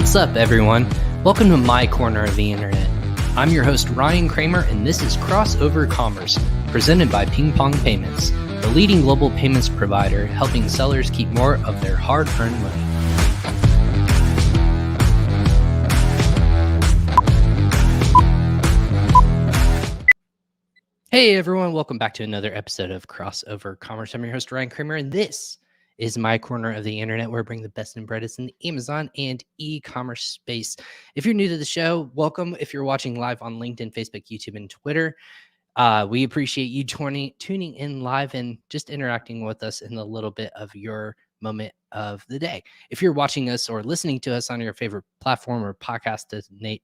What's up, everyone? Welcome to my corner of the internet. I'm your host, Ryan Cramer, and this is Crossover Commerce, presented by PingPong Payments, the leading global payments provider helping sellers keep more of their hard-earned money. Hey, everyone. Welcome back to another episode of Crossover Commerce. I'm your host, Ryan Cramer, and this is my corner of the internet where I bring the best and brightest in the Amazon and e-commerce space. If you're new to the show, welcome. If you're watching live on LinkedIn, Facebook, YouTube, and Twitter, we appreciate you tuning in live and just interacting with us in a little bit of your moment of the day. If you're watching us or listening to us on your favorite platform or podcast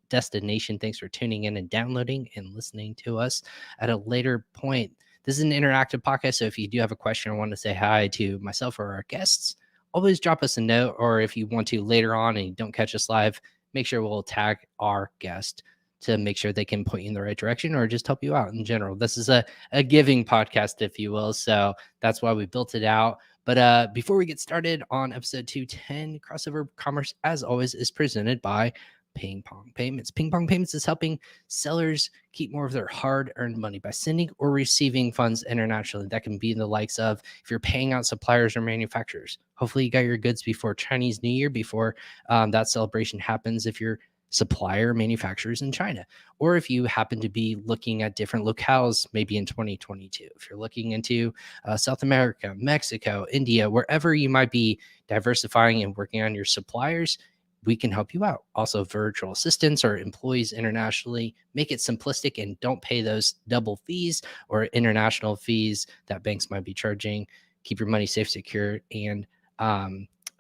destination, thanks for tuning in and downloading and listening to us at a later point. This is an interactive podcast, so if you do have a question or want to say hi to myself or our guests, always drop us a note, or if you want to later on and you don't catch us live, make sure we'll tag our guest to make sure they can point you in the right direction or just help you out in general. This is a giving podcast, if you will, so that's why we built it out. But before we get started on episode 210, Crossover Commerce, as always, is presented by PingPong Payments. PingPong Payments is helping sellers keep more of their hard-earned money by sending or receiving funds internationally. That can be the likes of if you're paying out suppliers or manufacturers. Hopefully you got your goods before Chinese New Year, before that celebration happens if your supplier manufacturers in China, or if you happen to be looking at different locales, maybe in 2022, if you're looking into South America, Mexico, India, wherever you might be diversifying and working on your suppliers, we can help you out. Also, virtual assistants or employees internationally. Make it simplistic and don't pay those double fees or international fees that banks might be charging. Keep your money safe, secure, and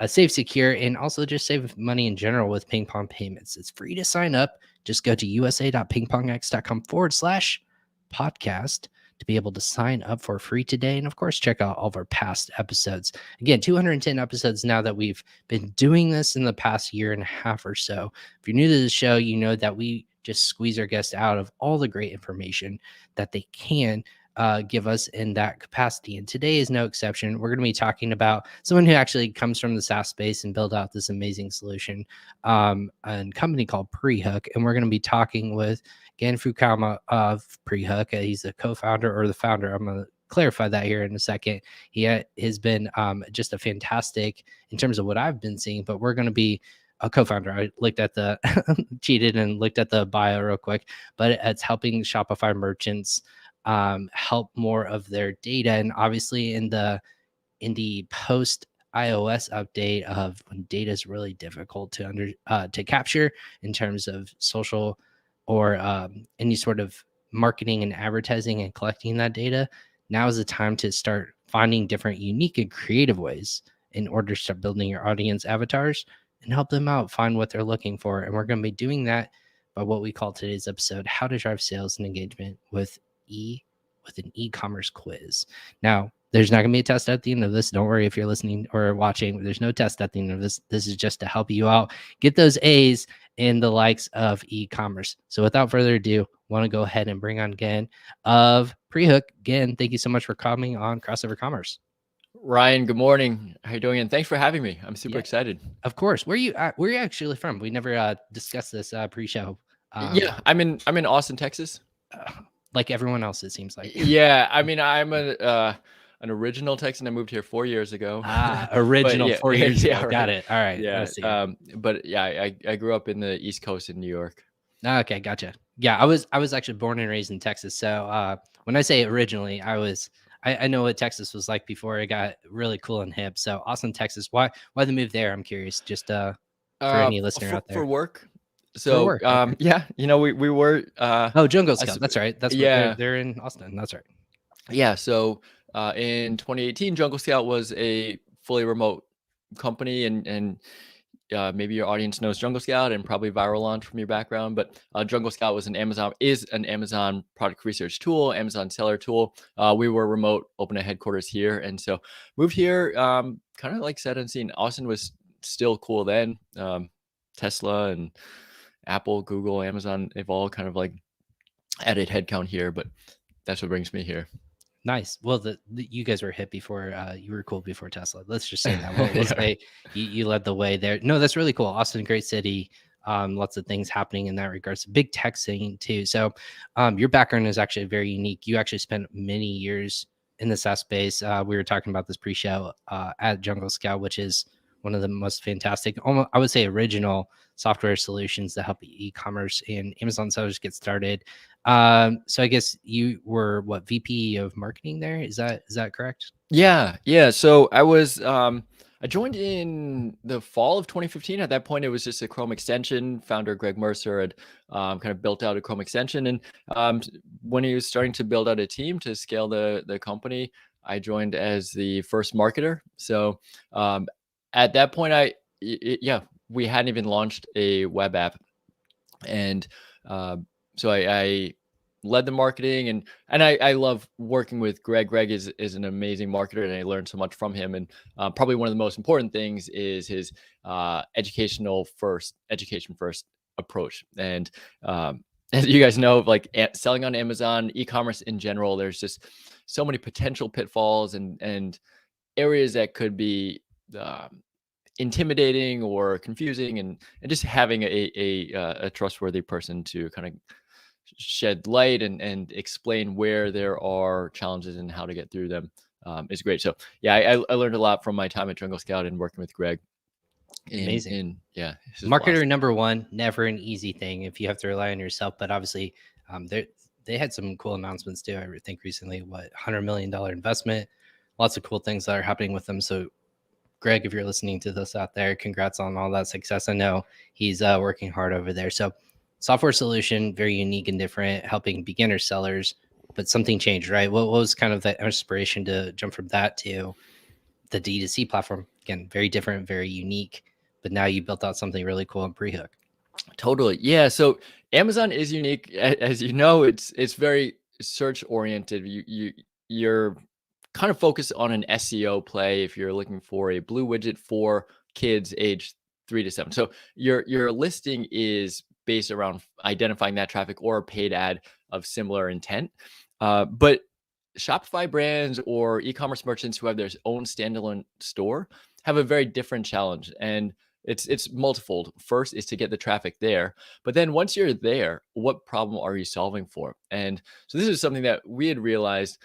secure, and also just save money in general with PingPong Payments. It's free to sign up. Just go to usa.pingpongx.com/podcast to be able to sign up for free today. And of course, check out all of our past episodes. Again, 210 episodes now that we've been doing this in the past year and a half or so. If you're new to the show, you know that we just squeeze our guests out of all the great information that they can give us in that capacity. And today is no exception. We're going to be talking about someone who actually comes from the SaaS space and built out this amazing solution, a company called Prehook. And we're going to be talking with Gen Furukawa of Prehook. He's the co-founder or the founder. I'm going to clarify that here in a second. He has been just a fantastic in terms of what I've been seeing, but we're going to be a co-founder. I looked at the cheated and looked at the bio real quick, but it's helping Shopify merchants help more of their data. And obviously in the post iOS update of when data is really difficult to capture in terms of social or any sort of marketing and advertising and collecting that data, now is the time to start finding different unique and creative ways in order to start building your audience avatars and help them out find what they're looking for. And we're going to be doing that by what we call today's episode, how to drive sales and engagement with an e-commerce quiz. Now, there's not going to be a test at the end of this. Don't worry if you're listening or watching. There's no test at the end of this. This is just to help you out, get those A's in the likes of e-commerce. So without further ado, want to go ahead and bring on Gen of Prehook. Gen, thank you so much for coming on Crossover Commerce. Ryan, good morning. How you doing? And thanks for having me. I'm super excited. Of course. Where are you actually from? We never discussed this pre-show. Yeah, I'm in Austin, Texas. Like everyone else, it seems like. Yeah, I mean, I'm an original Texan. I moved here 4 years ago. Original 4 years ago. Right. Got it. All right. Yeah. But yeah, I grew up in the East Coast in New York. Okay, gotcha. Yeah, I was actually born and raised in Texas. So when I say originally, I know what Texas was like before it got really cool and hip. So Austin, Texas. Why the move there? I'm curious. Just for any listener out there. For work. So okay. Yeah, we were Jungle Scout. That's right. That's what they're in Austin. That's right. Yeah. So in 2018, Jungle Scout was a fully remote company, and maybe your audience knows Jungle Scout and probably Viral Launch from your background. But Jungle Scout is an Amazon product research tool, Amazon seller tool. We were remote, opened a headquarters here, and so moved here. Kind of like set and seen. Austin was still cool then. Tesla and Apple, Google, Amazon, they've all kind of like added headcount here, but that's what brings me here. Nice. Well, you guys were hip before you were cool before Tesla. Let's just say that. We'll Yeah. say you led the way there. No, that's really cool. Austin, great city. Lots of things happening in that regards. Big tech scene too. So, your background is actually very unique. You actually spent many years in the SaaS space. We were talking about this pre-show at Jungle Scout, which is one of the most fantastic, almost, I would say, original software solutions that help e-commerce and Amazon sellers get started. So I guess you were what, VP of marketing there? Is that correct? Yeah, yeah. So I joined in the fall of 2015. At that point, it was just a Chrome extension. Founder Greg Mercer had kind of built out a Chrome extension, and when he was starting to build out a team to scale the company, I joined as the first marketer. So at that point, yeah, we hadn't even launched a web app, and so I led the marketing, and I love working with Greg. Greg is an amazing marketer, and I learned so much from him. And probably one of the most important things is his education first approach. And as you guys know, like selling on Amazon, e-commerce in general, there's just so many potential pitfalls and areas that could be intimidating or confusing, and just having a trustworthy person to kind of shed light and explain where there are challenges and how to get through them is great. So yeah, I learned a lot from my time at Jungle Scout and working with Greg Amazing. in yeah, his Marketer philosophy. number one, never an easy thing if you have to rely on yourself. But obviously, they had some cool announcements too. I think recently, what, $100 million investment, lots of cool things that are happening with them. So Greg, if you're listening to this out there, congrats on all that success. I know he's working hard over there. So, software solution, very unique and different, helping beginner sellers. But something changed, right? What was kind of the inspiration to jump from that to the D2C platform? Again, very different, very unique. But now you built out something really cool in Prehook. Totally. Yeah. So Amazon is unique. As you know, it's very search oriented. You're kind of focused on an SEO play if you're looking for a blue widget for kids aged 3 to 7. So your listing is based around identifying that traffic or a paid ad of similar intent. But Shopify brands or e-commerce merchants who have their own standalone store have a very different challenge. And it's multifold. First is to get the traffic there, but then once you're there, what problem are you solving for? And so this is something that we had realized.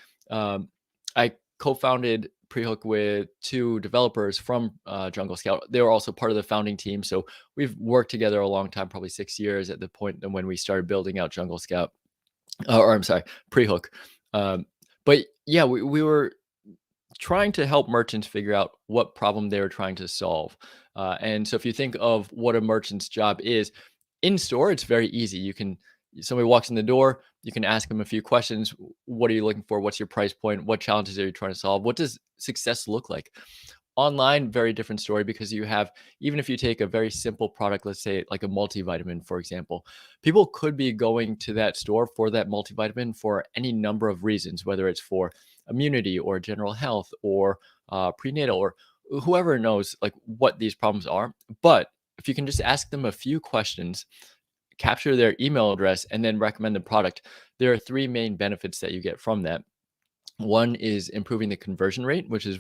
I co-founded Prehook with two developers from Jungle Scout. They were also part of the founding team, so we've worked together a long time, probably 6 years at the point when we started building out Jungle Scout, or I'm sorry, Prehook. But yeah, we were trying to help merchants figure out what problem they were trying to solve. And so if you think of what a merchant's job is, in store, it's very easy. Somebody walks in the door, you can ask them a few questions. What are you looking for? What's your price point? What challenges are you trying to solve? What does success look like? Online, very different story, because even if you take a very simple product, let's say like a multivitamin, for example, people could be going to that store for that multivitamin for any number of reasons, whether it's for immunity or general health or prenatal, or whoever knows like what these problems are. But if you can just ask them a few questions, capture their email address, and then recommend the product, there are three main benefits that you get from that. One is improving the conversion rate, which is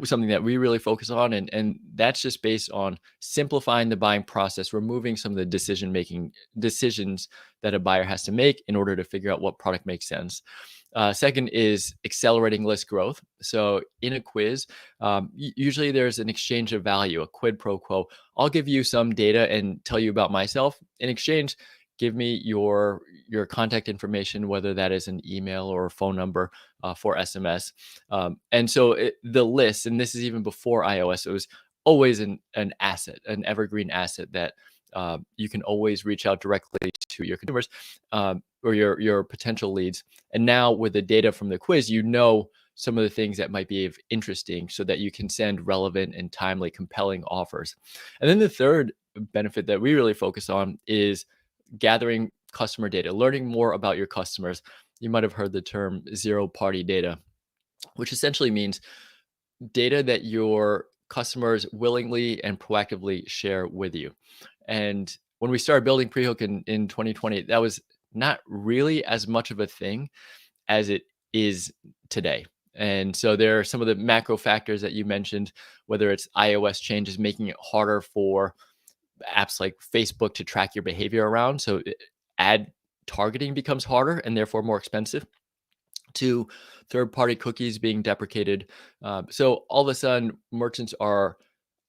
something that we really focus on, and that's just based on simplifying the buying process, removing some of the decisions that a buyer has to make in order to figure out what product makes sense. Second is accelerating list growth. So in a quiz, usually there's an exchange of value, a quid pro quo. I'll give you some data and tell you about myself. In exchange, give me your contact information, whether that is an email or a phone number for SMS. And so the list, and this is even before iOS, it was always an asset, an evergreen asset that you can always reach out directly to your consumers or your potential leads. And now with the data from the quiz, you know some of the things that might be interesting so that you can send relevant and timely, compelling offers. And then the third benefit that we really focus on is gathering customer data, learning more about your customers. You might have heard the term zero-party data, which essentially means data that your customers willingly and proactively share with you. And when we started building Prehook in 2020, that was not really as much of a thing as it is today. And so there are some of the macro factors that you mentioned, whether it's iOS changes making it harder for apps like Facebook to track your behavior around. So ad targeting becomes harder and therefore more expensive, to third-party cookies being deprecated. So all of a sudden, merchants are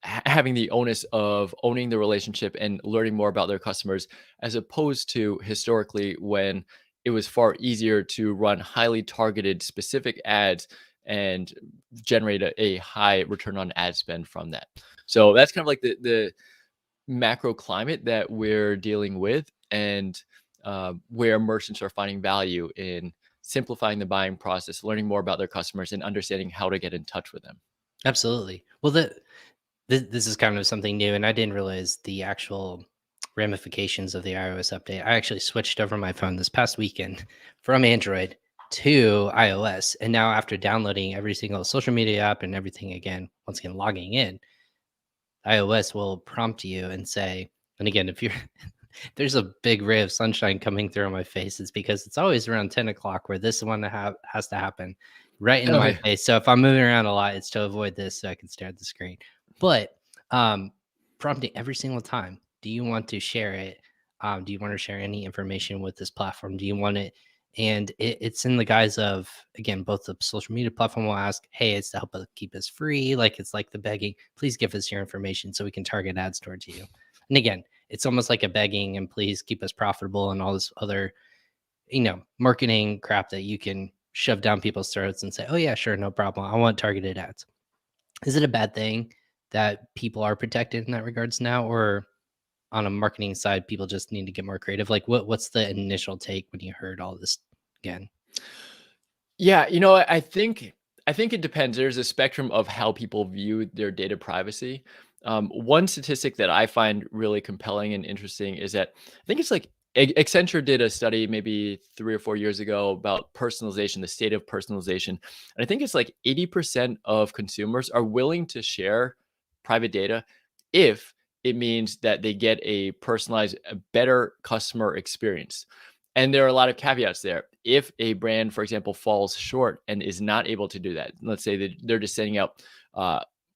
having the onus of owning the relationship and learning more about their customers, as opposed to historically when it was far easier to run highly targeted specific ads and generate a high return on ad spend from that. So that's kind of like the macro climate that we're dealing with, and where merchants are finding value in simplifying the buying process, learning more about their customers, and understanding how to get in touch with them. Absolutely. Well, this is kind of something new, and I didn't realize the actual ramifications of the iOS update. I actually switched over my phone this past weekend from Android to iOS, and now after downloading every single social media app and everything again, once again logging in, iOS will prompt you and say, and again, if you're there's a big ray of sunshine coming through on my face, it's because it's always around 10 o'clock where this one has to happen right in Oh, my yeah. face. So if I'm moving around a lot, it's to avoid this so I can stare at the screen. But prompting every single time, do you want to share it? Do you want to share any information with this platform? Do you want it? And it's in the guise of, again, both the social media platform will ask, hey, it's to help us keep us free. Like it's like the begging, please give us your information so we can target ads towards you. And again, it's almost like a begging and please keep us profitable and all this other, marketing crap that you can shove down people's throats and say, oh, yeah, sure, no problem. I want targeted ads. Is it a bad thing that people are protected in that regards now? Or on a marketing side, people just need to get more creative? Like what's the initial take when you heard all this again? Yeah, I think it depends. There's a spectrum of how people view their data privacy. One statistic that I find really compelling and interesting is that I think it's like Accenture did a study maybe 3 or 4 years ago about personalization, the state of personalization. And I think it's like 80% of consumers are willing to share private data if it means that they get a personalized, a better customer experience. And there are a lot of caveats there. If a brand, for example, falls short and is not able to do that, let's say that they're just sending out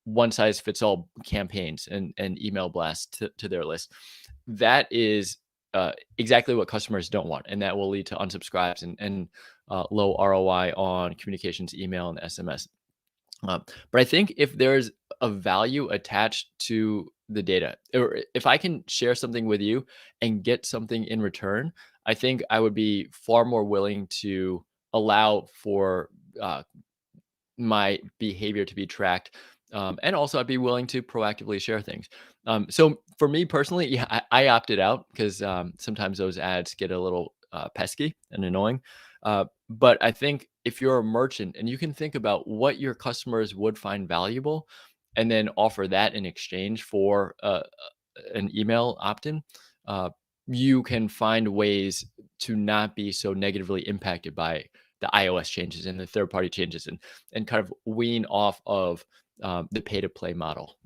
one size fits all campaigns and email blasts to their list, that is exactly what customers don't want. And that will lead to unsubscribes and low ROI on communications, email, and SMS. But I think if there's a value attached to the data, or if I can share something with you and get something in return, I think I would be far more willing to allow for my behavior to be tracked. And also, I'd be willing to proactively share things. So for me personally, yeah, I opted out because sometimes those ads get a little pesky and annoying. But I think if you're a merchant and you can think about what your customers would find valuable and then offer that in exchange for an email opt-in, uh, you can find ways to not be so negatively impacted by the iOS changes and the third-party changes, and kind of wean off of the pay-to-play model.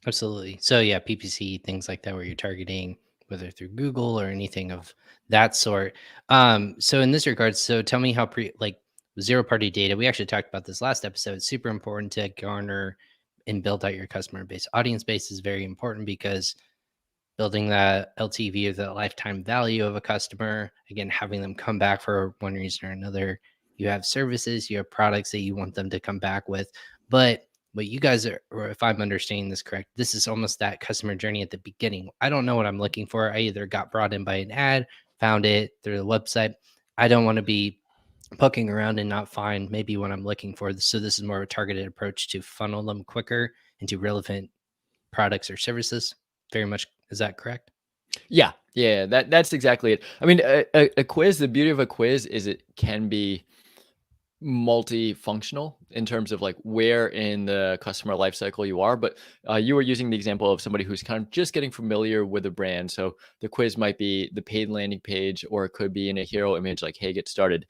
Absolutely. So yeah, PPC, things like that, where you're targeting whether through Google or anything of that sort. So in this regard, so tell me how like zero party data. We actually talked about this last episode. It's super important to garner and build out your customer base. Audience base is very important because building that LTV, or the lifetime value of a customer, again, having them come back for one reason or another. You have services, you have products that you want them to come back with. But what you guys are, or if I'm understanding this correct, this is almost that customer journey at the beginning. I don't know what I'm looking for. I either got brought in by an ad, found it through the website. I don't want to be poking around and not find maybe what I'm looking for. So this is more of a targeted approach to funnel them quicker into relevant products or services. Very much. Is that correct? Yeah, yeah, that's exactly it. I mean, a quiz. The beauty of a quiz is it can be multifunctional in terms of like where in the customer life cycle you are. But you were using the example of somebody who's kind of just getting familiar with a brand. So the quiz might be the paid landing page, or it could be in a hero image like, hey, get started.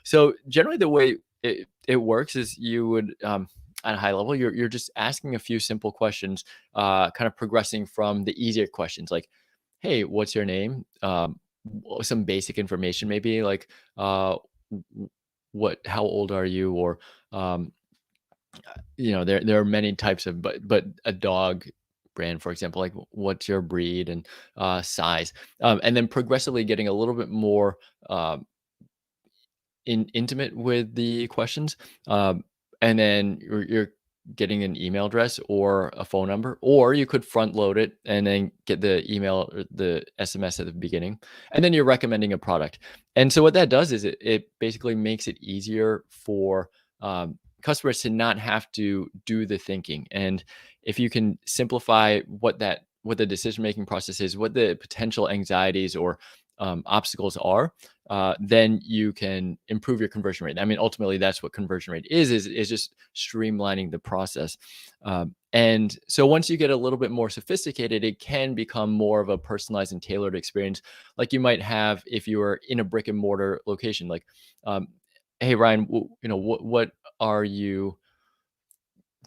So generally the way it works is you would at a high level, you're just asking a few simple questions, kind of progressing from the easier questions like, hey, what's your name? Some basic information, maybe like how old are you? Or, there are many types of, but a dog brand, for example, like what's your breed and size, and then progressively getting a little bit more um, intimate with the questions, and then you're getting an email address or a phone number, or you could front load it and then get the email or the SMS at the beginning, and then you're recommending a product. And so what that does is it basically makes it easier for customers to not have to do the thinking. And if you can simplify what the decision making process is, what the potential anxieties or obstacles are, then you can improve your conversion rate. I mean, ultimately, that's what conversion rate is just streamlining the process. And so once you get a little bit more sophisticated, it can become more of a personalized and tailored experience, like you might have if you were in a brick and mortar location. Like, hey Ryan, what are you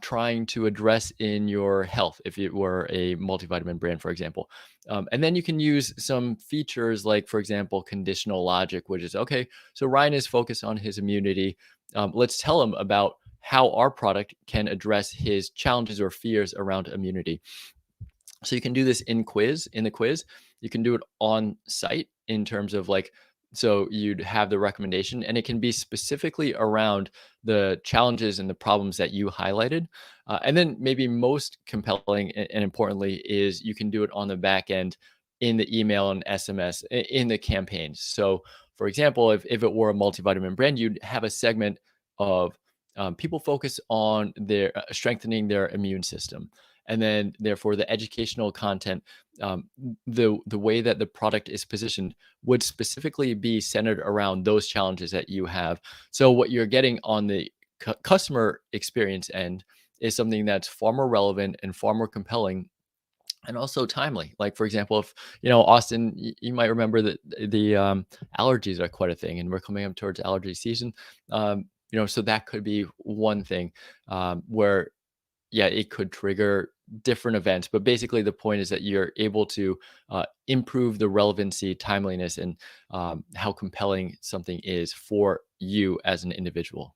trying to address in your health if it were a multivitamin brand, for example? And then you can use some features like, for example, conditional logic, which is, okay, so Ryan is focused on his immunity. Let's tell him about how our product can address his challenges or fears around immunity. So you can do this in the quiz. You can do it on site in terms of like, so you'd have the recommendation and it can be specifically around the challenges and the problems that you highlighted. And then maybe most compelling and importantly is you can do it on the back end in the email and SMS in the campaigns. So for example, if it were a multivitamin brand, you'd have a segment of people focus on their strengthening their immune system, and then therefore the educational content, the way that the product is positioned would specifically be centered around those challenges that you have. So what you're getting on the customer experience end is something that's far more relevant and far more compelling and also timely. Like, for example, if Austin, you might remember that the allergies are quite a thing, and we're coming up towards allergy season. So that could be one thing where, yeah, it could trigger different events. But basically, the point is that you're able to improve the relevancy, timeliness, and how compelling something is for you as an individual.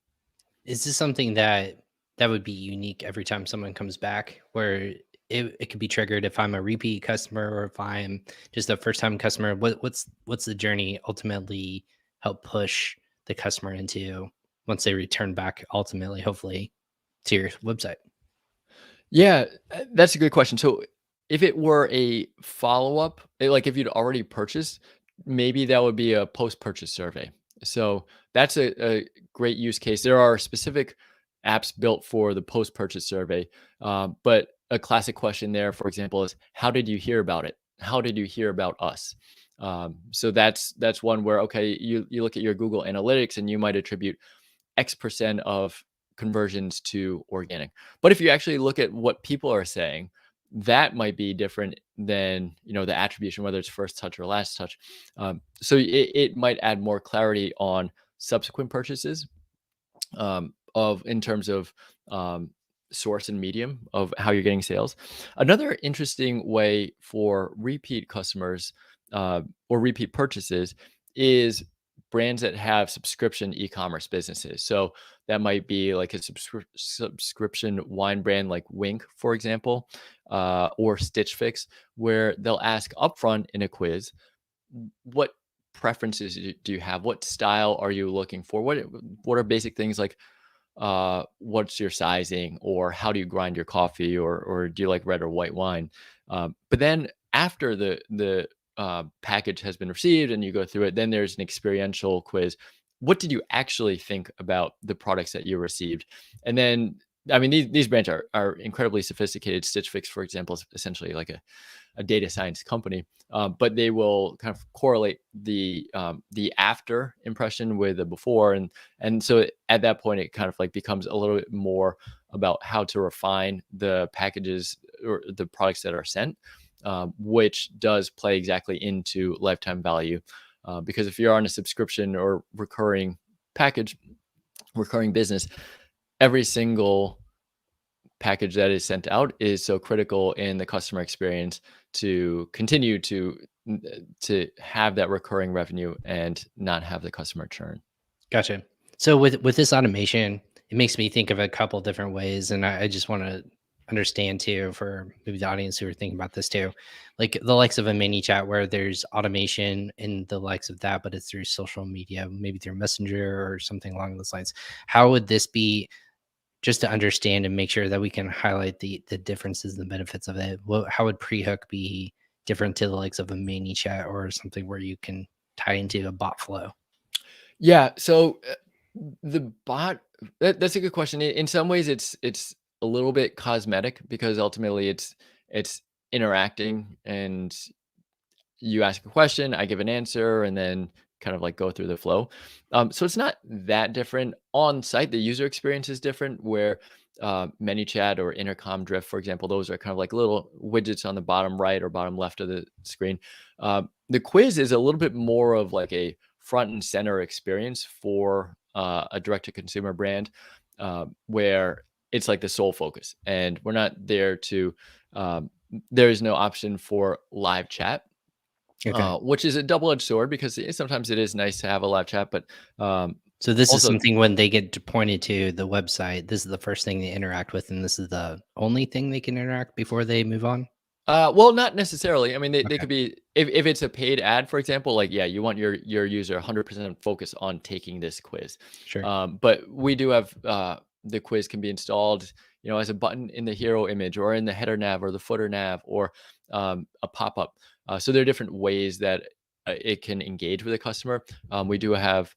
Is this something that would be unique every time someone comes back, where it could be triggered if I'm a repeat customer or if I'm just a first time customer? What's the journey ultimately help push the customer into once they return back ultimately, hopefully, to your website? Yeah, that's a good question. So if it were a follow-up, like if you'd already purchased, maybe that would be a post-purchase survey. So that's a great use case. There are specific apps built for the post-purchase survey, but a classic question there, for example, is how did you hear about it? How did you hear about us? So that's one where, okay, you look at your Google Analytics and you might attribute X% of conversions to organic. But if you actually look at what people are saying, that might be different than the attribution, whether it's first touch or last touch. So it might add more clarity on subsequent purchases, of in terms of source and medium of how you're getting sales. Another interesting way for repeat customers or repeat purchases is brands that have subscription e-commerce businesses. So that might be like a subscription wine brand like Wink, for example, or Stitch Fix, where they'll ask upfront in a quiz, what preferences do you have? What style are you looking for? What are basic things like what's your sizing, or how do you grind your coffee, or do you like red or white wine? But then after the package has been received and you go through it, then there's an experiential quiz. What did you actually think about the products that you received? And then, I mean, these brands are incredibly sophisticated. Stitch Fix, for example, is essentially like a data science company, but they will kind of correlate the after impression with the before, and so at that point it kind of like becomes a little bit more about how to refine the packages or the products that are sent, which does play exactly into lifetime value, because if you're on a subscription or recurring package, recurring business, every single package that is sent out is so critical in the customer experience to continue to have that recurring revenue and not have the customer churn. Gotcha. So with this automation, it makes me think of a couple different ways, and I just want to understand too for maybe the audience who are thinking about this too, like the likes of a mini chat where there's automation and the likes of that, but it's through social media, maybe through Messenger or something along those lines. How would this be, just to understand and make sure that we can highlight the differences and the benefits of it? How would Prehook be different to the likes of a mini chat or something where you can tie into a bot flow? Yeah. So the bot, that's a good question. In some ways, it's a little bit cosmetic because ultimately it's interacting, and you ask a question, I give an answer, and then kind of like go through the flow. So it's not that different on site. The user experience is different. Where ManyChat or Intercom Drift, for example, those are kind of like little widgets on the bottom right or bottom left of the screen. The quiz is a little bit more of like a front and center experience for a direct to consumer brand, where it's like the sole focus, and we're not there to. There is no option for live chat, Okay. which is a double-edged sword because sometimes it is nice to have a live chat, but So this is also, something when they get pointed to the website, this is the first thing they interact with, and this is the only thing they can interact before they move on? well, not necessarily. I mean, they Okay, could be, if it's a paid ad, for example, like, yeah, you want your user 100% focus on taking this quiz. sure. But we do have the quiz can be installed, as a button in the hero image or in the header nav or the footer nav or a pop-up. So there are different ways that it can engage with a customer. We do have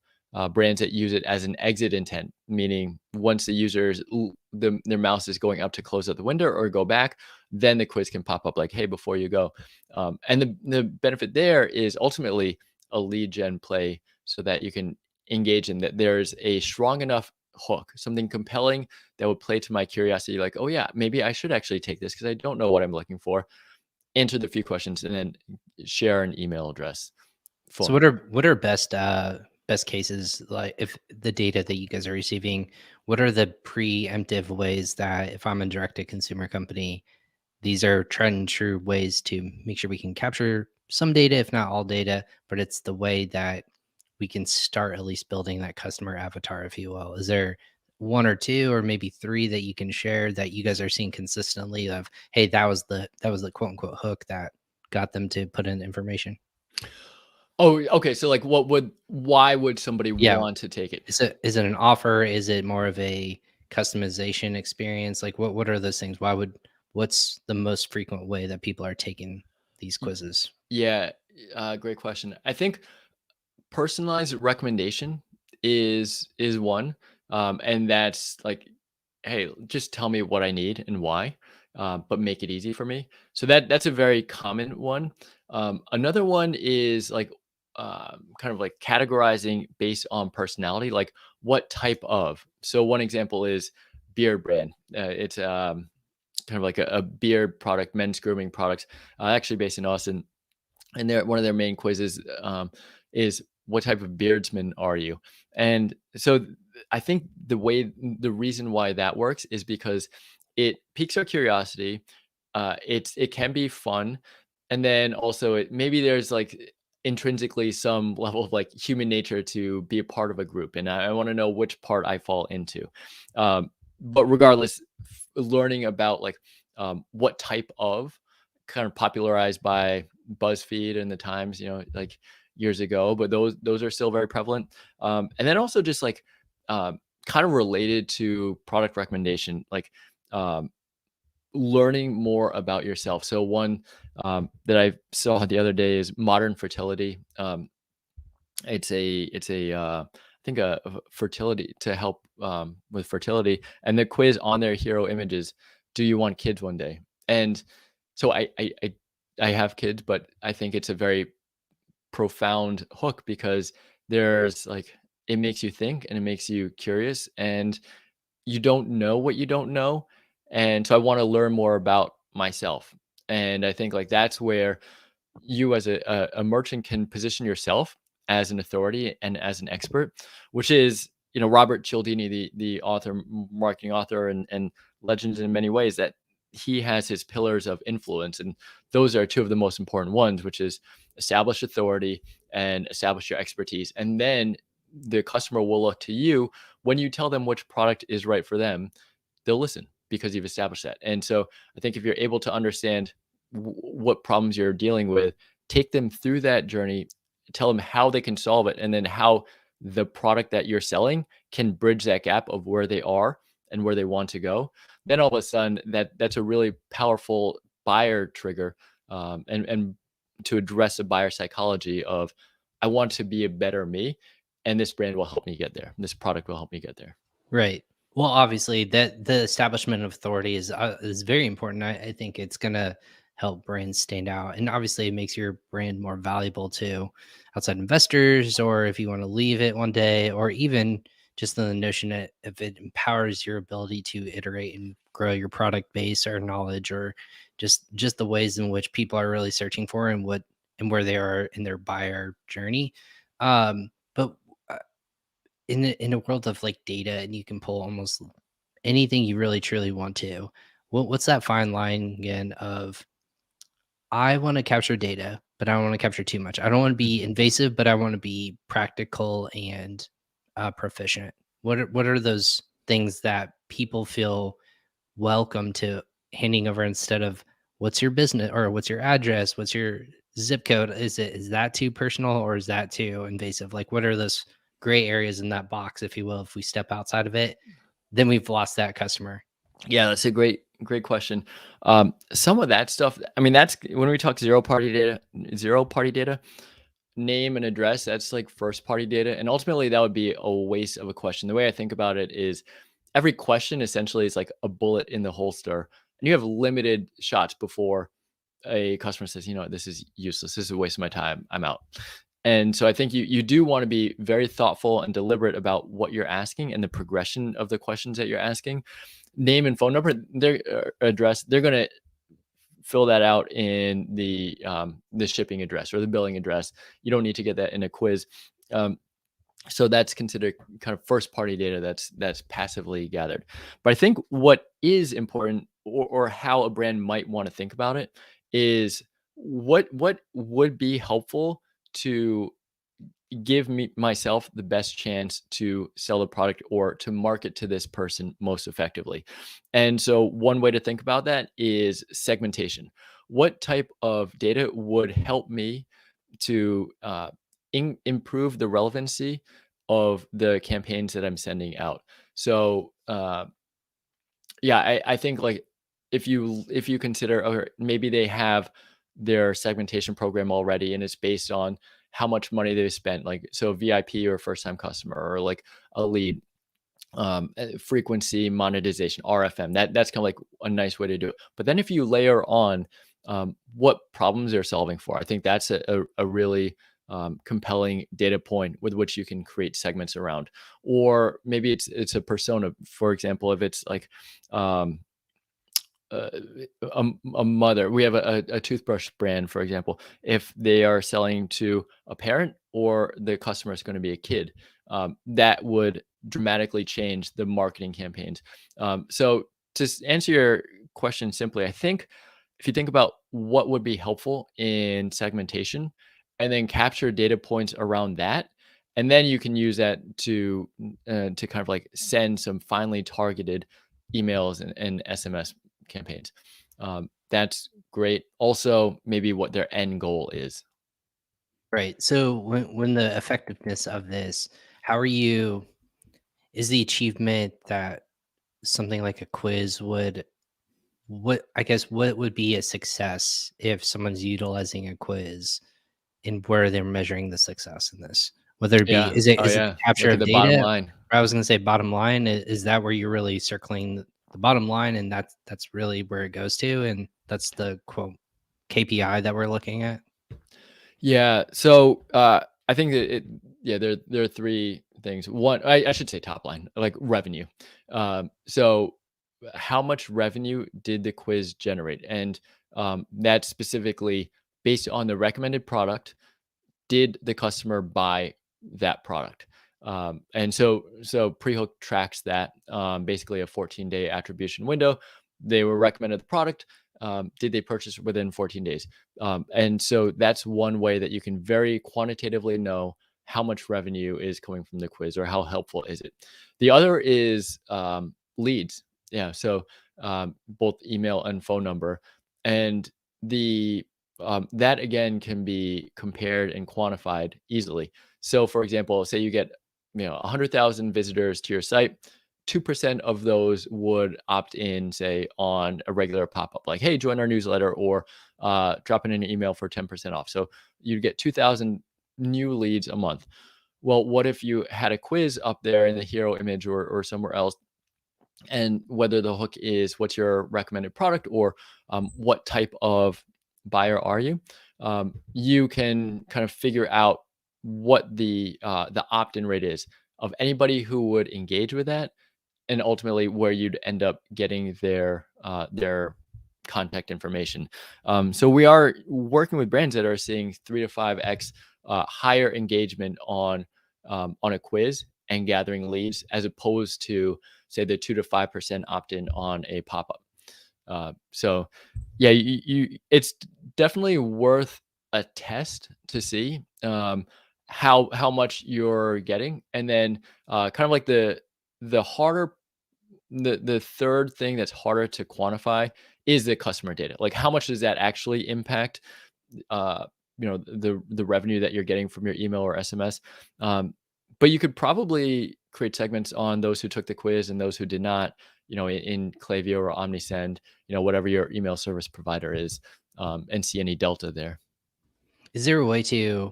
brands that use it as an exit intent, meaning once the their mouse is going up to close out the window or go back, then the quiz can pop up like, hey, before you go. And the benefit there is ultimately a lead gen play so that you can engage in that. There's a strong enough hook, something compelling that would play to my curiosity, like, oh yeah, maybe I should actually take this because I don't know what I'm looking for. Answer the few questions and then share an email address. So Phone what are best cases, like if the data that you guys are receiving, what are the preemptive ways that if I'm a direct to consumer company, these are tried and true ways to make sure we can capture some data, if not all data, but it's the way that we can start at least building that customer avatar, if you will. Is there one or two or maybe three that you can share that you guys are seeing consistently of, hey, that was the quote unquote hook that got them to put in information? Oh, okay. So like why would somebody Yeah. want to take it? Is it an offer? Is it more of a customization experience? Like what are those things? What's the most frequent way that people are taking these Y- quizzes? Yeah, great question. I think personalized recommendation is one, and that's like, hey, just tell me what I need and why, but make it easy for me. So that's a very common one. Another one is like kind of like categorizing based on personality, like what type of. So one example is beard brand. It's kind of like a beard product, men's grooming products, actually based in Austin, and one of their main quizzes is what type of beardsman are you? And so I think the reason why that works is because it piques our curiosity. It can be fun, and then also maybe there's like intrinsically some level of like human nature to be a part of a group, and I want to know which part I fall into. But regardless, learning about like what type of, kind of popularized by BuzzFeed and the Times, like years ago, but those are still very prevalent. And then also just like kind of related to product recommendation, like um, learning more about yourself. So one that I saw the other day is modern fertility. I think a fertility to help with fertility, and the quiz on their hero images. Do you want kids one day? And so I have kids, but I think it's a very profound hook because there's like, it makes you think and it makes you curious, and you don't know what you don't know. And so I want to learn more about myself. And I think like that's where you as a merchant can position yourself as an authority and as an expert, which is, Robert Cialdini, the author, marketing author, and legends in many ways, that he has his pillars of influence, and those are two of the most important ones, which is establish authority and establish your expertise, and then the customer will look to you when you tell them which product is right for them. They'll listen because you've established that. And so I think if you're able to understand what problems you're dealing with, take them through that journey, tell them how they can solve it, and then how the product that you're selling can bridge that gap of where they are and where they want to go. Then all of a sudden, that's a really powerful buyer trigger, and to address the buyer psychology of, I want to be a better me, and this brand will help me get there. This product will help me get there. Right. Well, obviously, that the establishment of authority is very important. I think it's gonna help brands stand out, and obviously, it makes your brand more valuable to outside investors, or if you want to leave it one day, or even just the notion that if it empowers your ability to iterate and grow your product base or knowledge, or just the ways in which people are really searching for and what and where they are in their buyer journey. But in a world of like data, and you can pull almost anything you really truly want to, what's that fine line again of, I want to capture data, but I don't want to capture too much. I don't want to be invasive, but I want to be practical and proficient. What are those things that people feel welcome to handing over, instead of what's your business or what's your address, what's your zip code? Is that too personal, or is that too invasive? Like, what are those gray areas in that box, if you will? If we step outside of it, then we've lost that customer. Yeah, that's a great question. Some of that stuff, I mean, that's when we talk zero party data, name and address, that's like first party data. And ultimately that would be a waste of a question. The way I think about it is every question essentially is like a bullet in the holster, and you have limited shots before a customer says, you know, this is useless. This is a waste of my time. I'm out. And so I think you do want to be very thoughtful and deliberate about what you're asking and the progression of the questions that you're asking. Name and phone number, their address, they're going to fill that out in the shipping address or the billing address. You don't need to get that in a quiz. So that's considered kind of first party data that's passively gathered. But I think what is important, or how a brand might want to think about it, is what would be helpful to give me myself the best chance to sell the product or to market to this person most effectively. And so one way to think about that is segmentation. What type of data would help me to improve the relevancy of the campaigns that I'm sending out? So yeah, I think like if you consider, okay, maybe they have their segmentation program already and it's based on how much money they spent, like so VIP or first time customer, or like a lead, frequency, monetization, RFM. That's kind of like a nice way to do it. But then if you layer on what problems they're solving for, I think that's a really compelling data point with which you can create segments around. Or maybe it's a persona. For example, if it's like uh, a mother, we have a toothbrush brand, for example. If they are selling to a parent or the customer is going to be a kid, that would dramatically change the marketing campaigns. So to answer your question simply, I think if you think about what would be helpful in segmentation and then capture data points around that, and then you can use that to kind of like send some finely targeted emails and SMS campaigns. That's great. Also, maybe what their end goal is. Right. So when the effectiveness of this, how are you? Is the achievement that something like a quiz would? What, I guess, what would be a success if someone's utilizing a quiz, and where they're measuring the success in this? Whether it be, Yeah. Oh is it yeah. the capture Look at of the bottom data? line. I was going to say bottom line. Is that where you're really circling the bottom line, and that's really where it goes to, and that's the quote KPI that we're looking at? Yeah. So I think that yeah, there are three things. One, I should say top line, like revenue. So how much revenue did the quiz generate? And that's specifically based on the recommended product. Did the customer buy that product? And so Prehook tracks that, basically a 14-day attribution window. They were recommended the product. Did they purchase within 14 days? And so that's one way that you can very quantitatively know how much revenue is coming from the quiz, or how helpful is it? The other is leads. Yeah, so both email and phone number, and the that again can be compared and quantified easily. So, for example, say you get 100,000 visitors to your site. 2% of those would opt in, say, on a regular pop-up, like, hey, join our newsletter, or drop in an email for 10% off. So you'd get 2,000 new leads a month. Well, what if you had a quiz up there in the hero image, or somewhere else, and whether the hook is what's your recommended product, or what type of buyer are you, you can kind of figure out what the opt-in rate is of anybody who would engage with that, and ultimately where you'd end up getting their contact information. So we are working with brands that are seeing 3 to 5x higher engagement on a quiz and gathering leads, as opposed to, say, the 2 to 5% opt-in on a pop-up. So yeah, it's definitely worth a test to see how much you're getting, and then kind of like the harder the third thing that's harder to quantify is the customer data. Like, how much does that actually impact the revenue that you're getting from your email or SMS? But you could probably create segments on those who took the quiz and those who did not, in Klaviyo or OmniSend, whatever your email service provider is, and see any delta there. Is there a way to,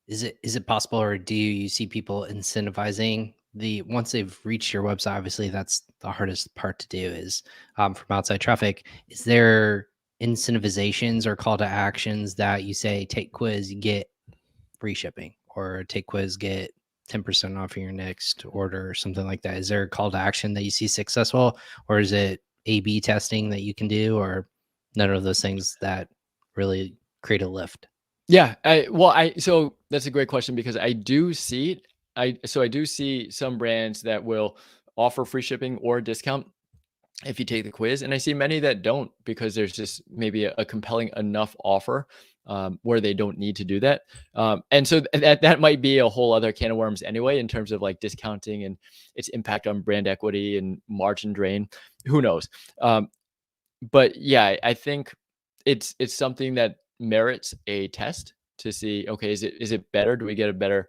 is it possible, or do you see people incentivizing once they've reached your website? Obviously, that's the hardest part to do, is from outside traffic. Is there incentivizations or call to actions that you say, take quiz, you get free shipping, or take quiz, get 10% off your next order, or something like that? Is there a call to action that you see successful, or is it A/B testing that you can do, or none of those things that really create a lift? Yeah, so that's a great question, because I do see I do see some brands that will offer free shipping or a discount if you take the quiz, and I see many that don't, because there's just maybe a compelling enough offer where they don't need to do that. And so that might be a whole other can of worms anyway, in terms of like discounting and its impact on brand equity and margin drain. Who knows? But yeah, I think it's something that merits a test to see, okay, is it better? Do we get a better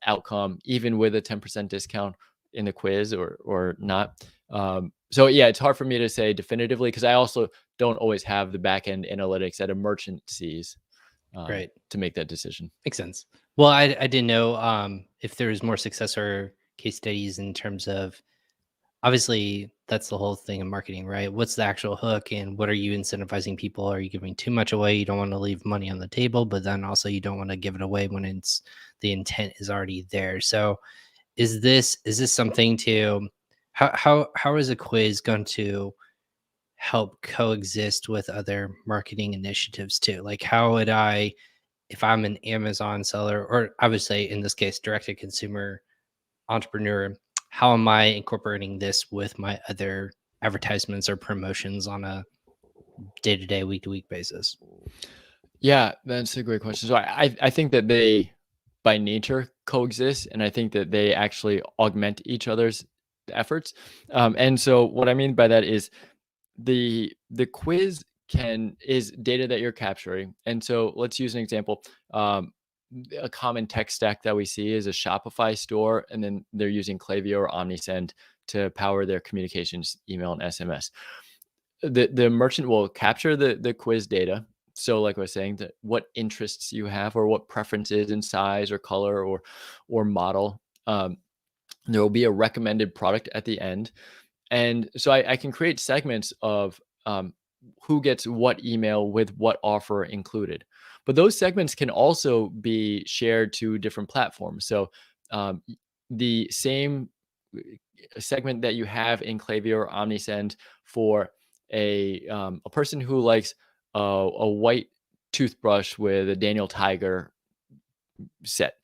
outcome even with a 10% discount in the quiz, or not? So yeah, it's hard for me to say definitively, because I also don't always have the back end analytics that a merchant sees Right. to make that decision. Makes sense. Well, I didn't know if there was more success or case studies in terms of, obviously that's the whole thing in marketing, right? What's the actual hook, and what are you incentivizing people? Are you giving too much away? You don't want to leave money on the table, but then also you don't want to give it away when it's the intent is already there. So is this something to, how is a quiz going to help coexist with other marketing initiatives too? Like, how would I, if I'm an Amazon seller, or I would say in this case, direct to consumer entrepreneur, how am I incorporating this with my other advertisements or promotions on a day to day, week to week basis? Yeah, that's a great question. So I think that they by nature coexist, and I think that they actually augment each other's efforts. And so what I mean by that is the quiz is data that you're capturing. And so let's use an example. A common tech stack that we see is a Shopify store, and then they're using Klaviyo or OmniSend to power their communications, email and SMS. The merchant will capture the quiz data. So like I was saying, that what interests you have, or what preferences in size or color or model. There will be a recommended product at the end. And so I can create segments of who gets what email with what offer included. But those segments can also be shared to different platforms. So the same segment that you have in Klaviyo or OmniSend for a person who likes a white toothbrush with a Daniel Tiger set,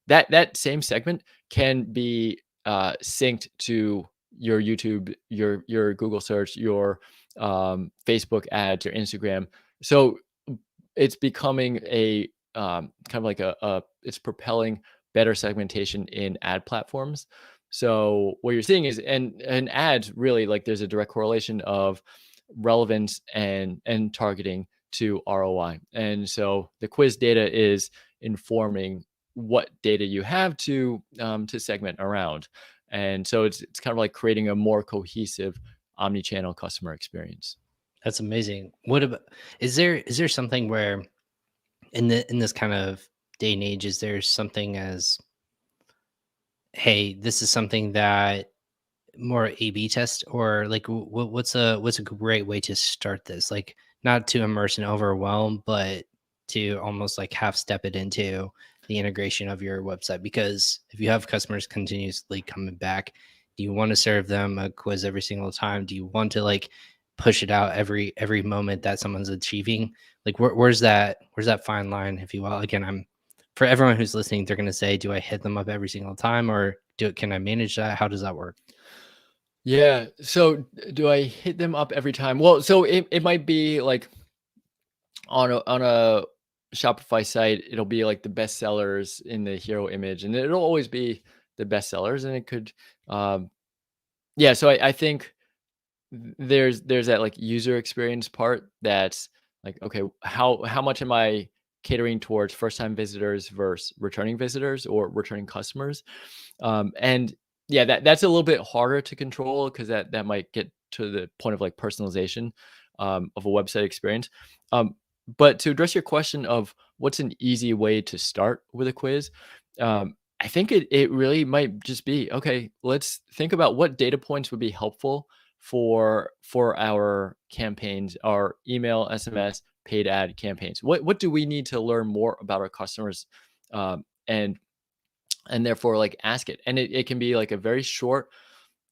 that same segment can be synced to your YouTube, your Google search, your Facebook ads, your Instagram. So it's becoming a kind of like it's propelling better segmentation in ad platforms. So what you're seeing is, and ads really, like, there's a direct correlation of relevance and targeting to ROI. And so the quiz data is informing what data you have to segment around. And so it's kind of like creating a more cohesive omni-channel customer experience. That's amazing. What about, is there something where in this kind of day and age, is there something as, hey, this is something that more A/B test, or like what's a great way to start this? Like, not to immerse and overwhelm, but to almost like half step it into the integration of your website. Because if you have customers continuously coming back, do you want to serve them a quiz every single time? Do you want to like push it out every moment that someone's achieving? Like, where's that fine line, if you will? Again, I'm for everyone who's listening, they're going to say, do I hit them up every single time, or can I manage that? How does that work? Yeah. So do I hit them up every time? Well, so it might be like on a Shopify site, it'll be like the best sellers in the hero image, and it'll always be the best sellers. And it could, yeah. So I think there's that like user experience part that's like, okay, how much am I catering towards first time visitors versus returning visitors or returning customers? And yeah, that's a little bit harder to control because that might get to the point of like personalization of a website experience. But to address your question of what's an easy way to start with a quiz, I think it really might just be, okay, let's think about what data points would be helpful for our campaigns, our email, SMS, paid ad campaigns. What do we need to learn more about our customers, and therefore like ask it. And it can be like a very short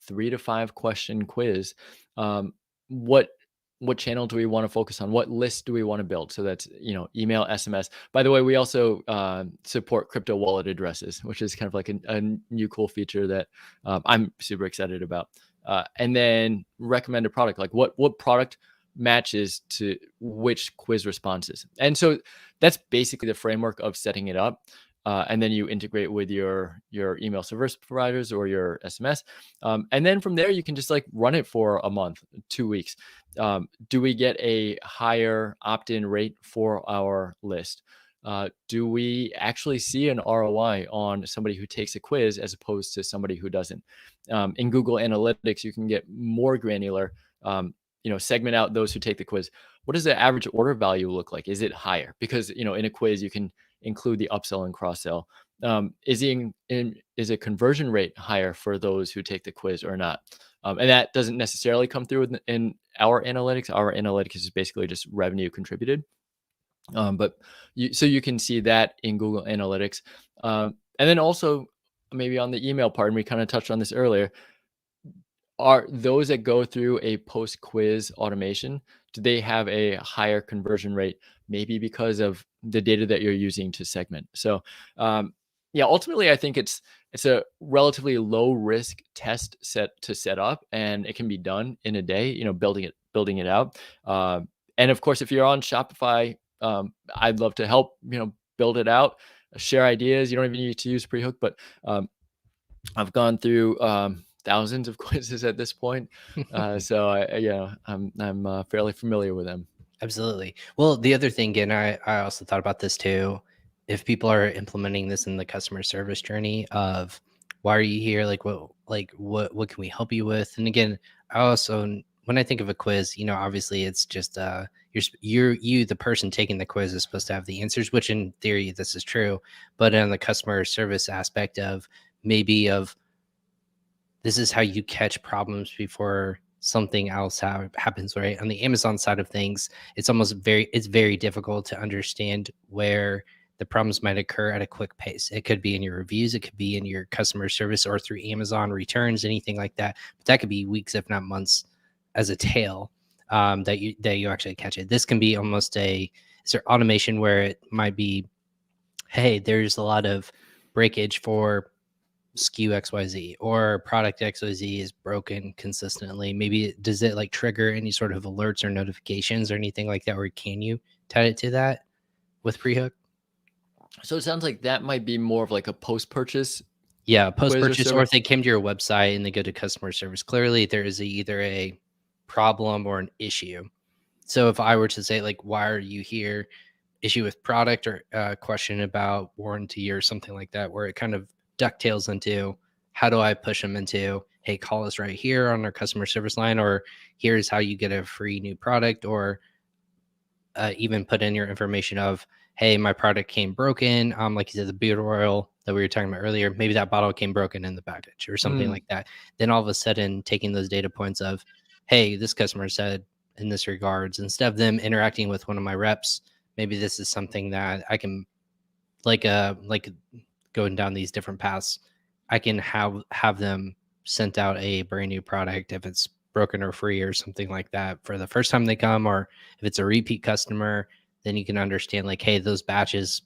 3 to 5 question quiz. What channel do we want to focus on? What list do we want to build? So that's, email, SMS. By the way, we also support crypto wallet addresses, which is kind of like a new cool feature that I'm super excited about. And then recommend a product, like what product matches to which quiz responses. And so that's basically the framework of setting it up. And then you integrate with your email service providers or your SMS. And then from there, you can just like run it for a month, 2 weeks. Do we get a higher opt-in rate for our list? Do we actually see an ROI on somebody who takes a quiz as opposed to somebody who doesn't? In Google Analytics, you can get more granular, segment out those who take the quiz. What does the average order value look like? Is it higher? Because, in a quiz, you can include the upsell and cross sell. Is a conversion rate higher for those who take the quiz or not? And that doesn't necessarily come through in our analytics. Our analytics is basically just revenue contributed. But you can see that in Google Analytics. And then also maybe on the email part, and we kind of touched on this earlier, are those that go through a post quiz automation, do they have a higher conversion rate? Maybe because of the data that you're using to segment. So, yeah, ultimately, I think it's a relatively low risk test set to set up, and it can be done in a day. Building it out. And of course, if you're on Shopify, I'd love to help. Build it out, share ideas. You don't even need to use Prehook, but I've gone through thousands of quizzes at this point, so I'm fairly familiar with them. Absolutely. Well, the other thing, and I also thought about this too. If people are implementing this in the customer service journey of why are you here? Like what can we help you with? And again, I also, when I think of a quiz, obviously it's just you the person taking the quiz is supposed to have the answers, which in theory this is true. But on the customer service aspect of maybe of this is how you catch problems before something else happens, right? On the Amazon side of things, it's very difficult to understand where the problems might occur at a quick pace. It could be in your reviews, it could be in your customer service or through Amazon returns, anything like that. But that could be weeks, if not months, as a tail, that you actually catch it. This can be almost is there automation where it might be, hey, there's a lot of breakage for SKU XYZ or product XYZ is broken consistently. Maybe does it like trigger any sort of alerts or notifications or anything like that, or can you tie it to that with Prehook? So it sounds like that might be more of like a post-purchase Yeah, quiz or post-purchase, or survey. if they came to your website and they go to customer service, clearly there is either a problem or an issue. So if I were to say, like, why are you here? Issue with product, or a question about warranty or something like that, where it kind of ducktails into, how do I push them into, hey, call us right here on our customer service line, or here's how you get a free new product, or even put in your information of, hey, my product came broken. Like you said, the beard oil that we were talking about earlier, maybe that bottle came broken in the package or something Mm, like that. Then all of a sudden, taking those data points of, hey, this customer said in this regards, instead of them interacting with one of my reps, maybe this is something that I can, like going down these different paths, I can have them sent out a brand new product if it's broken or free or something like that for the first time they come, or if it's a repeat customer, then you can understand, like, hey, those batches,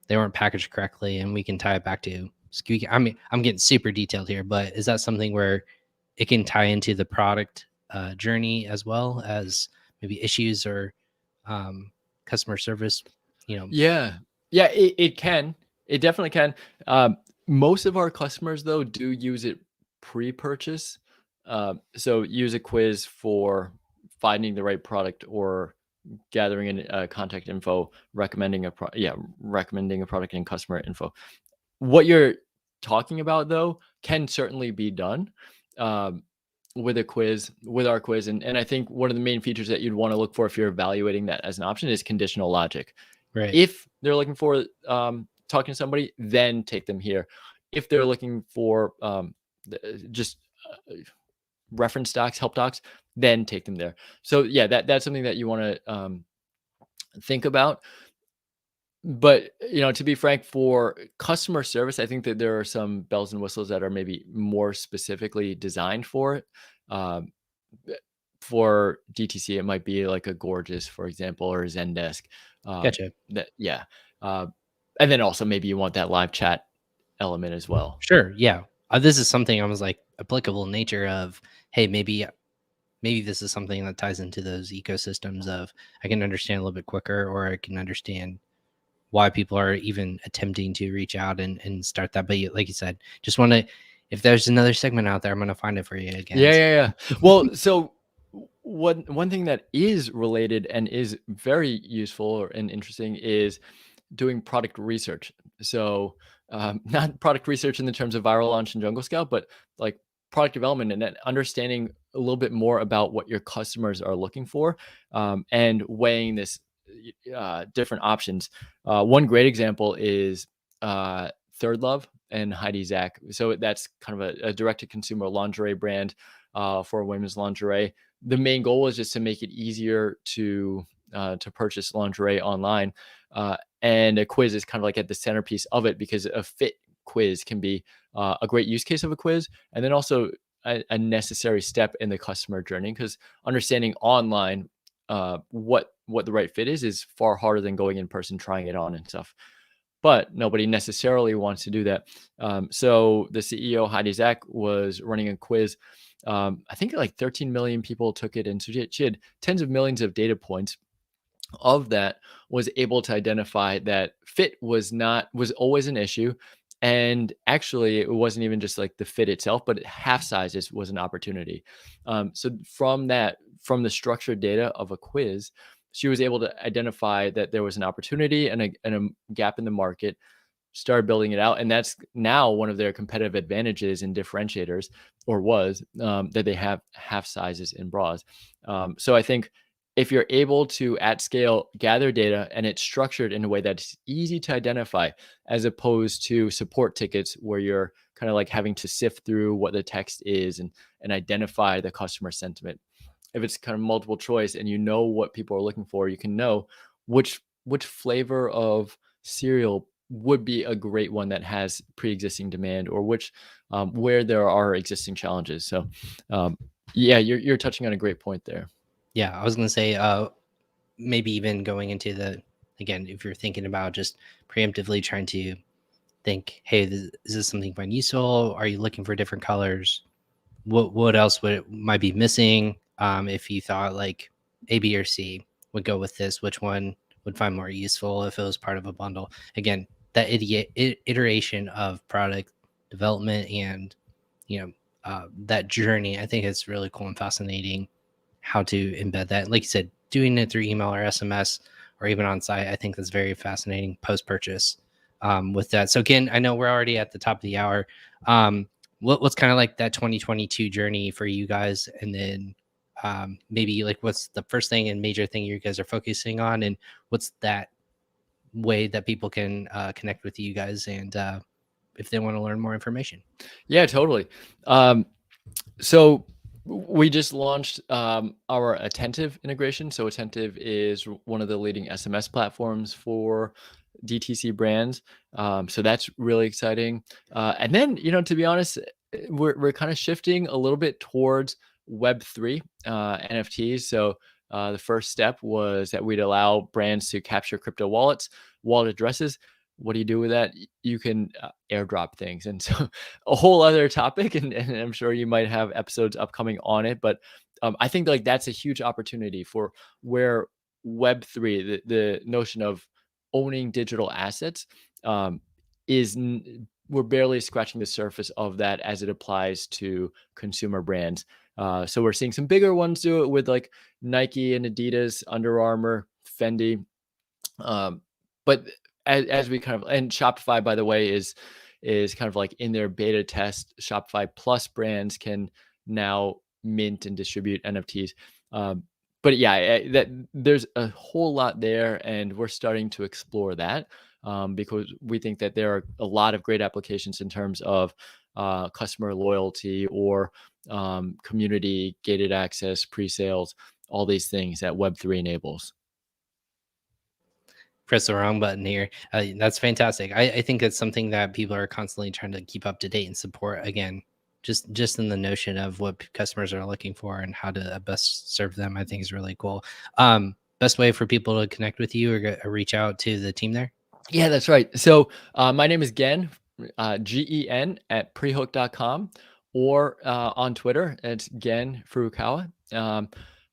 they weren't packaged correctly, and we can tie it back to squeaky. I mean, I'm getting super detailed here, but is that something where it can tie into the product journey as well as maybe issues or customer service, you know? yeah. Yeah, it can. It definitely can. Um, Most of our customers though do use it pre-purchase. So use a quiz for finding the right product or gathering in contact info, recommending a product and customer info. What you're talking about though can certainly be done um, with a quiz, with our quiz, and I think one of the main features that you'd want to look for if you're evaluating that as an option is conditional logic. Right. If they're looking for talking to somebody, then take them here. If they're looking for just reference docs, help docs, then take them there. So yeah, that's something that you want to think about. But to be frank, for customer service, I think that there are some bells and whistles that are maybe more specifically designed for it. Um, for DTC, it might be like a Gorgeous, for example, or a Zendesk. Gotcha. That yeah, uh, and then also maybe you want that live chat element as well. Sure. Yeah. This is something I was like applicable nature of, hey, maybe this is something that ties into those ecosystems of, I can understand a little bit quicker, or I can understand why people are even attempting to reach out and start that. But like you said, just want to, if there's another segment out there, I'm going to find it for you again. Yeah, yeah, yeah. Well, so one thing that is related and is very useful and interesting is doing product research. So not product research in the terms of viral launch and Jungle Scout, but like product development and then understanding a little bit more about what your customers are looking for and weighing this different options. One great example is Third Love and Heidi Zach. So that's kind of a direct-to-consumer lingerie brand for women's lingerie. The main goal is just to make it easier to purchase lingerie online, and a quiz is kind of like at the centerpiece of it because a fit quiz can be a great use case of a quiz, and then also a necessary step in the customer journey because understanding online what the right fit is far harder than going in person trying it on and stuff. But nobody necessarily wants to do that. So the CEO Heidi Zach was running a quiz. I think like 13 million people took it, and so she had tens of millions of data points. Of that, was able to identify that fit was always an issue, and actually it wasn't even just like the fit itself, but half sizes was an opportunity. So from the structured data of a quiz, she was able to identify that there was an opportunity and a gap in the market, started building it out, and that's now one of their competitive advantages and differentiators, or was, that they have half sizes in bras. So I think if you're able to at scale gather data and it's structured in a way that's easy to identify, as opposed to support tickets where you're kind of like having to sift through what the text is and identify the customer sentiment. If it's kind of multiple choice and you know what people are looking for, you can know which flavor of cereal would be a great one that has pre-existing demand, or which where there are existing challenges. So yeah, you're touching on a great point there. Yeah. I was going to say, maybe even going into the, again, if you're thinking about just preemptively trying to think, hey, is this something you find useful? Are you looking for different colors? What else might be missing? If you thought like A, B, or C would go with this, which one would find more useful if it was part of a bundle? Again, that iteration of product development and that journey. I think it's really cool and fascinating how to embed that. Like you said, doing it through email or SMS or even on site, I think that's very fascinating post purchase with that. So again, I know we're already at the top of the hour. What's kind of like that 2022 journey for you guys, and then maybe like what's the first thing and major thing you guys are focusing on, and what's that way that people can connect with you guys and if they want to learn more information? Yeah, totally. So we just launched our Attentive integration. So Attentive is one of the leading SMS platforms for DTC brands. So that's really exciting. And then, to be honest, we're kind of shifting a little bit towards Web3 NFTs. So the first step was that we'd allow brands to capture crypto wallet addresses. What do you do with that? You can airdrop things. And so a whole other topic, and I'm sure you might have episodes upcoming on it, but I think like that's a huge opportunity for where Web3, the notion of owning digital assets, we're barely scratching the surface of that as it applies to consumer brands. So we're seeing some bigger ones do it with like Nike and Adidas, Under Armour, Fendi. But as we kind of, and Shopify, by the way, is kind of like in their beta test. Shopify Plus brands can now mint and distribute NFTs. But yeah, that there's a whole lot there, and we're starting to explore that because we think that there are a lot of great applications in terms of customer loyalty or community gated access, pre-sales, all these things that Web3 enables. Press the wrong button here. That's fantastic. I think it's something that people are constantly trying to keep up to date and support. Again, just in the notion of what customers are looking for and how to best serve them, I think is really cool. Best way for people to connect with you or reach out to the team there? Yeah, that's right. So my name is Gen, Gen at prehook.com, or on Twitter, it's Gen Furukawa.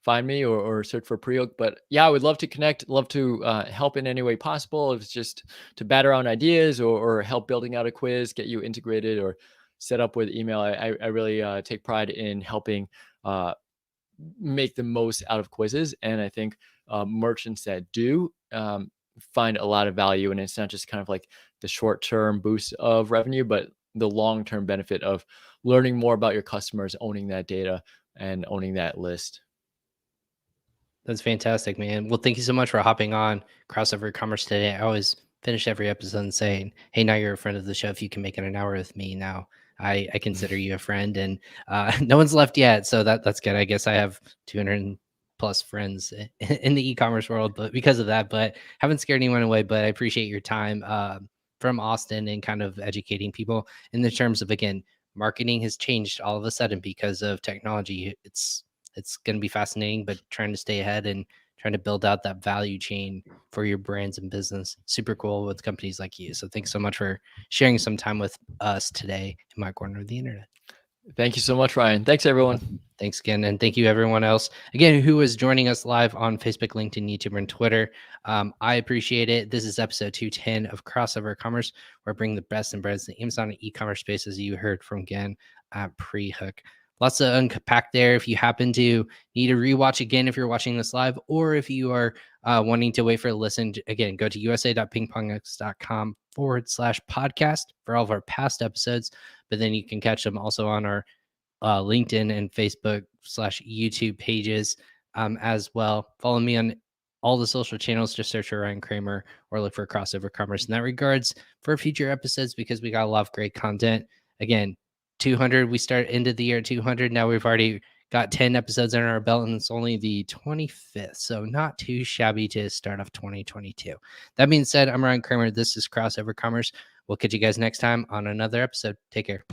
Find me or search for Prehook. But yeah, I would love to connect, love to help in any way possible. If it's just to bat around ideas or help building out a quiz, get you integrated or set up with email. I really take pride in helping make the most out of quizzes. And I think merchants that do find a lot of value. And it's not just kind of like the short-term boost of revenue, but the long-term benefit of learning more about your customers, owning that data and owning that list. That's fantastic, man. Well, thank you so much for hopping on Crossover Commerce today. I always finish every episode saying, hey, now you're a friend of the show. If you can make it an hour with me now, I consider you a friend, and no one's left yet. So that's good. I guess I have 200 plus friends in the e-commerce world, but because of that, but haven't scared anyone away. But I appreciate your time from Austin and kind of educating people in the terms of, again, marketing has changed all of a sudden because of technology. It's going to be fascinating, but trying to stay ahead and trying to build out that value chain for your brands and business. Super cool with companies like you. So thanks so much for sharing some time with us today in my corner of the internet. Thank you so much, Ryan. Thanks, everyone. Awesome. Thanks again. And thank you, everyone else, again, who is joining us live on Facebook, LinkedIn, YouTube, and Twitter. I appreciate it. This is episode 210 of Crossover Commerce, where I bring the best and brightest in the Amazon and e-commerce space, as you heard from Gen at Prehook. Lots to unpack there. If you happen to need to rewatch again, if you're watching this live, or if you are wanting to wait for a listen, again, go to usa.pingpongx.com/podcast for all of our past episodes. But then you can catch them also on our LinkedIn and Facebook/YouTube pages as well. Follow me on all the social channels. Just search for Ryan Cramer or look for Crossover Commerce in that regards for future episodes, because we got a lot of great content. Again, 200, we start into the year at 200. Now we've already got 10 episodes under our belt, and it's only the 25th. So not too shabby to start off 2022. That being said, I'm Ryan Cramer. This is Crossover Commerce. We'll catch you guys next time on another episode. Take care.